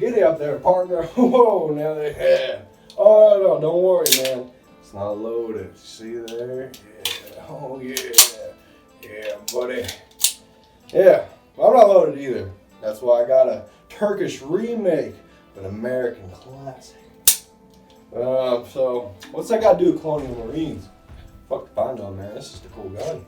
Get up there, partner. Whoa, now yeah. Oh, no, don't worry, man. It's not loaded. See there? Yeah. Oh, yeah. Yeah, buddy. Yeah, I'm not loaded either. That's why I got a Turkish remake of an American classic. So, what's that got to do with Colonial Marines? Fuck if I know, man. This is the cool gun.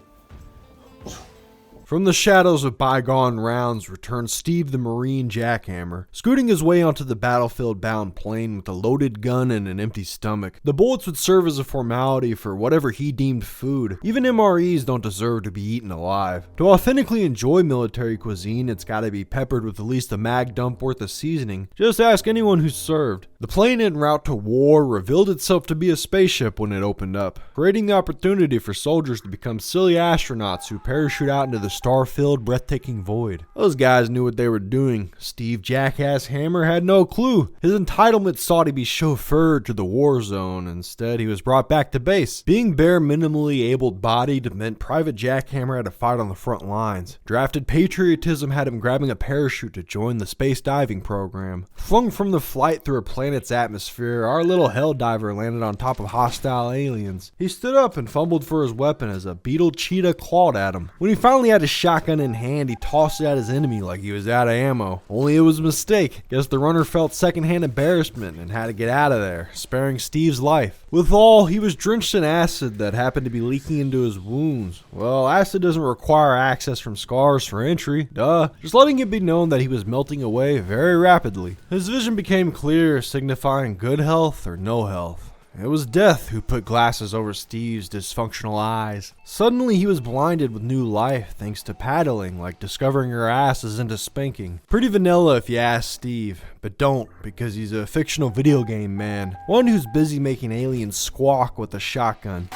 From the shadows of bygone rounds returned Steve the Marine Jackhammer, scooting his way onto the battlefield-bound plane with a loaded gun and an empty stomach. The bullets would serve as a formality for whatever he deemed food. Even MREs don't deserve to be eaten alive. To authentically enjoy military cuisine, it's gotta be peppered with at least a mag dump worth of seasoning. Just ask anyone who's served. The plane en route to war revealed itself to be a spaceship when it opened up, creating the opportunity for soldiers to become silly astronauts who parachute out into the star-filled, breathtaking void. Those guys knew what they were doing. Steve Jackass Hammer had no clue. His entitlement sought to be chauffeured to the war zone. Instead, he was brought back to base. Being bare minimally able-bodied meant Private Jackhammer had to fight on the front lines. Drafted patriotism had him grabbing a parachute to join the space diving program. Flung from the flight through a planet's atmosphere, our little hell diver landed on top of hostile aliens. He stood up and fumbled for his weapon as a beetle cheetah clawed at him. When he finally had his shotgun in hand, he tossed it at his enemy like he was out of ammo. Only it was a mistake. Guess the runner felt secondhand embarrassment and had to get out of there, sparing Steve's life. Withal, he was drenched in acid that happened to be leaking into his wounds. Well, acid doesn't require access from scars for entry, duh. Just letting it be known that he was melting away very rapidly. His vision became clear, signifying good health or no health. It was death who put glasses over Steve's dysfunctional eyes. Suddenly he was blinded with new life thanks to paddling, like discovering your ass is into spanking. Pretty vanilla if you ask Steve, but don't, because he's a fictional video game man. One who's busy making aliens squawk with a shotgun.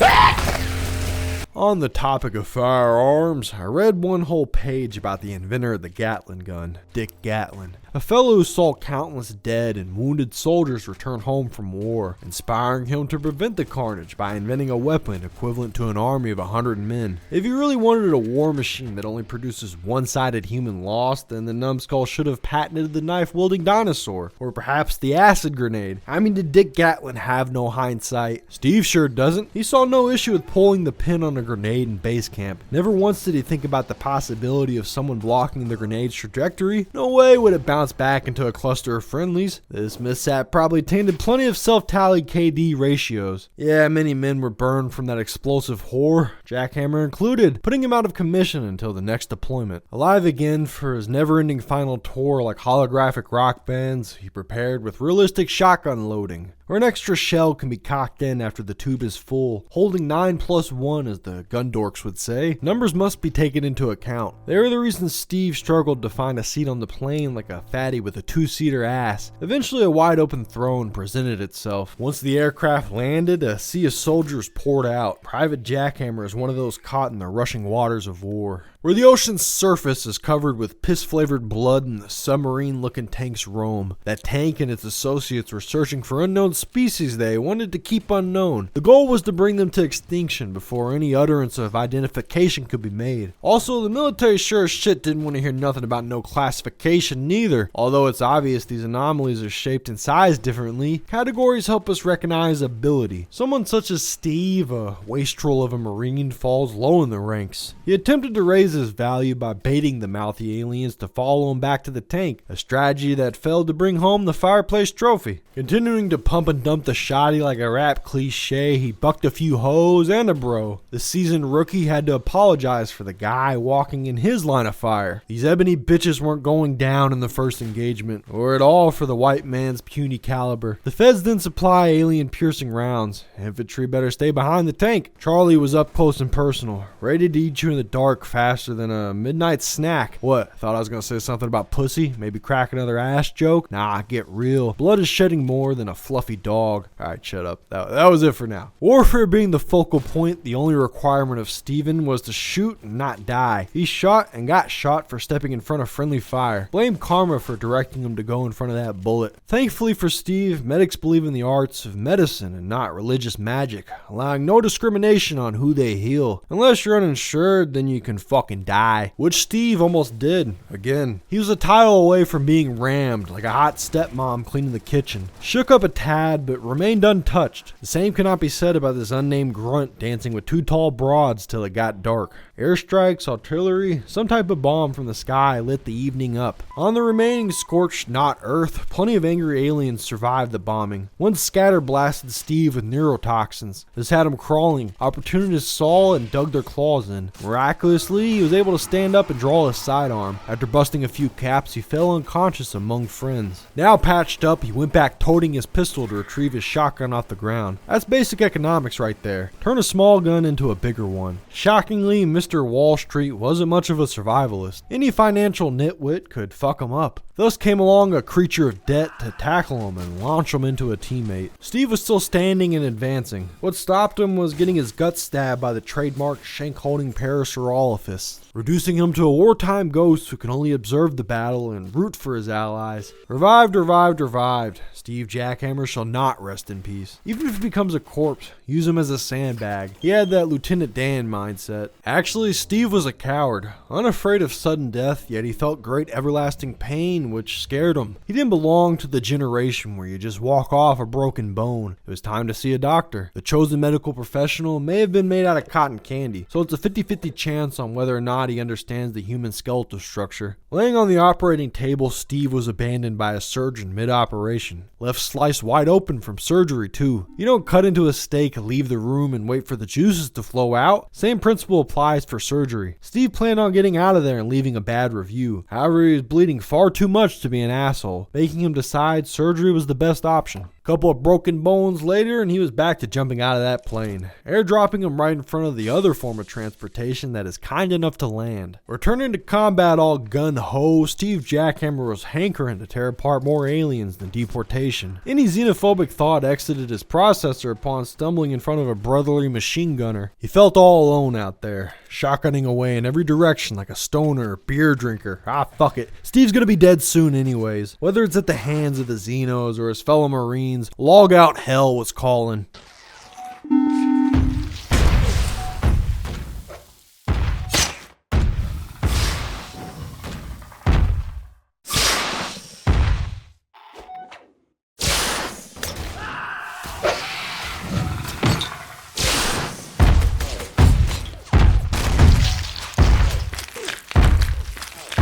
On the topic of firearms, I read one whole page about the inventor of the Gatling gun, Dick Gatlin. A fellow who saw countless dead and wounded soldiers return home from war, inspiring him to prevent the carnage by inventing a weapon equivalent to an army of 100 men. If you really wanted a war machine that only produces one-sided human loss, then the numbskull should have patented the knife-wielding dinosaur, or perhaps the acid grenade. I mean, did Dick Gatlin have no hindsight? Steve sure doesn't. He saw no issue with pulling the pin on a grenade in base camp. Never once did he think about the possibility of someone blocking the grenade's trajectory. No way would it bounce back into a cluster of friendlies. This mishap probably tainted plenty of self-tallied KD ratios. Yeah, many men were burned from that explosive horror, Jackhammer included, putting him out of commission until the next deployment. Alive again for his never-ending final tour like holographic rock bands, he prepared with realistic shotgun loading, where an extra shell can be cocked in after the tube is full, holding 9+1 as the gun dorks would say. Numbers must be taken into account. They are the reason Steve struggled to find a seat on the plane like a fatty with a two-seater ass. Eventually a wide open throne presented itself. Once the aircraft landed, a sea of soldiers poured out. Private Jackhammer is one of those caught in the rushing waters of war, where the ocean's surface is covered with piss-flavored blood and the submarine-looking tanks roam. That tank and its associates were searching for unknown species they wanted to keep unknown. The goal was to bring them to extinction before any utterance of identification could be made. Also, the military sure as shit didn't want to hear nothing about no classification neither. Although it's obvious these anomalies are shaped and sized differently, categories help us recognize ability. Someone such as Steve, a wastrel of a Marine, falls low in the ranks. He attempted to raise his value by baiting the mouthy aliens to follow him back to the tank, a strategy that failed to bring home the fireplace trophy. Continuing to pump and dump the shoddy like a rap cliche, he bucked a few hoes and a bro. The seasoned rookie had to apologize for the guy walking in his line of fire. These ebony bitches weren't going down in the first engagement, or at all for the white man's puny caliber. The feds then supply alien-piercing rounds. Infantry better stay behind the tank. Charlie was up close and personal, ready to eat you in the dark faster than a midnight snack. What, thought I was gonna say something about pussy? Maybe crack another ass joke? Nah, get real. Blood is shedding more than a fluffy dog. Alright, shut up. That was it for now. Warfare being the focal point, the only requirement of Steven was to shoot and not die. He shot and got shot for stepping in front of friendly fire. Blame karma for directing him to go in front of that bullet. Thankfully for Steve, medics believe in the arts of medicine and not religious magic, allowing no discrimination on who they heal. Unless you're uninsured, then you can fucking die. Which Steve almost did. Again, he was a tile away from being rammed like a hot stepmom cleaning the kitchen. Shook up a tad, but remained untouched. The same cannot be said about this unnamed grunt dancing with two tall broads till it got dark. Airstrikes, artillery, some type of bomb from the sky lit the evening up. On the remaining scorched not earth, plenty of angry aliens survived the bombing. One scatter blasted Steve with neurotoxins. This had him crawling. Opportunists saw and dug their claws in. Miraculously, he was able to stand up and draw his sidearm. After busting a few caps, he fell unconscious among friends. Now patched up, he went back toting his pistol to retrieve his shotgun off the ground. That's basic economics right there. Turn a small gun into a bigger one. Shockingly, Mr. Wall Street wasn't much of a survivalist. Any financial nitwit could fuck him up. Thus came along a creature of debt to tackle him and launch him into a teammate. Steve was still standing and advancing. What stopped him was getting his guts stabbed by the trademark shank-holding parasaurolophus, reducing him to a wartime ghost who can only observe the battle and root for his allies. Revived. Steve Jackhammer shall not rest in peace. Even if he becomes a corpse, use him as a sandbag. He had that Lieutenant Dan mindset. Actually, Steve was a coward, unafraid of sudden death, yet he felt great everlasting pain, which scared him. He didn't belong to the generation where you just walk off a broken bone. It was time to see a doctor. The chosen medical professional may have been made out of cotton candy, so it's a 50-50 chance on whether or not he understands the human skeletal structure. Laying on the operating table, Steve was abandoned by a surgeon mid-operation. Left sliced wide open from surgery too. You don't cut into a steak, leave the room, and wait for the juices to flow out. Same principle applies for surgery. Steve planned on getting out of there and leaving a bad review. However, he was bleeding far too much to be an asshole, making him decide surgery was the best option. Couple of broken bones later and he was back to jumping out of that plane, airdropping him right in front of the other form of transportation that is kind enough to land. Returning to combat all gun-ho, Steve Jackhammer was hankering to tear apart more aliens than deportation. Any xenophobic thought exited his processor upon stumbling in front of a brotherly machine gunner. He felt all alone out there, shotgunning away in every direction like a stoner or beer drinker. Fuck it. Steve's gonna be dead soon anyways. Whether it's at the hands of the Xenos or his fellow Marines, log out hell was calling.